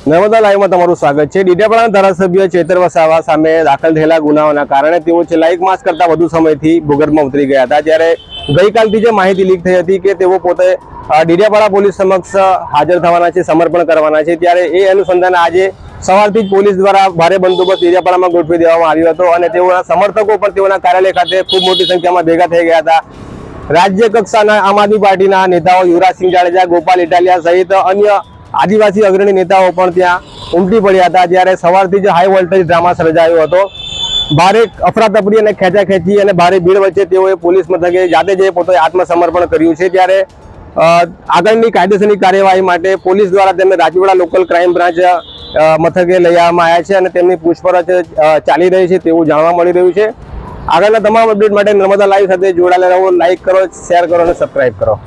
નર્મદા લાઈવમાં તમારું સ્વાગત છે। ડેડિયાપાડાના ધારાસભ્ય ચેતર વસાવા સામે દાખલ થયેલા ગુનાઓના કારણે તેઓ છેલ્લા 1 માસ કરતા વધુ સમયથી ભૂગર્ભમાં ઉતરી ગયા હતા। જ્યારે ગઈકાલથી જે માહિતી લીક થઈ હતી કે તેઓ પોતે ડેડિયાપાડા પોલીસ સમક્ષ હાજર થવાના છે, સમર્પણ કરવાના છે, ત્યારે એ અનુસંધાને આજે સવારથી જ પોલીસ દ્વારા ભારે બંદોબસ્ત ડેડિયાપાડામાં ગોઠવી દેવામાં આવ્યો હતો અને તેઓના સમર્થકો પણ તેઓના કાર્યાલય ખાતે ખૂબ મોટી સંખ્યામાં ભેગા થઈ ગયા હતા। રાજ્ય કક્ષાના આમ આદમી પાર્ટીના નેતાઓ યુવરાજસિંહ જાડેજા, ગોપાલ ઇટાલિયા સહિત અન્ય આદિવાસી અગ્રણી નેતાઓ પણ ત્યાં ઉમટી પડ્યા હતા। જ્યારે સવારથી જ હાઈ વોલ્ટેજ ડ્રામા સર્જાયો હતો। ભારે અફરાતફરી અને ખેંચાખેંચી અને ભારે ભીડ વચ્ચે તેઓએ પોલીસ મથકે જાતે જઈ પોતે આત્મસમર્પણ કર્યું છે। ત્યારે આગળની કાયદેસરની કાર્યવાહી માટે પોલીસ દ્વારા તેમને રાજપીપળા લોકલ ક્રાઇમ બ્રાન્ચ મથકે લઈ આવવામાં આવ્યા છે અને તેમની પૂછપરછ ચાલી રહી છે તેવું જાણવા મળી રહ્યું છે। આગળના તમામ અપડેટ માટે નર્મદા લાઈવ સાથે જોડાયેલા રહો। લાઈક કરો, શેર કરો અને સબસ્ક્રાઇબ કરો।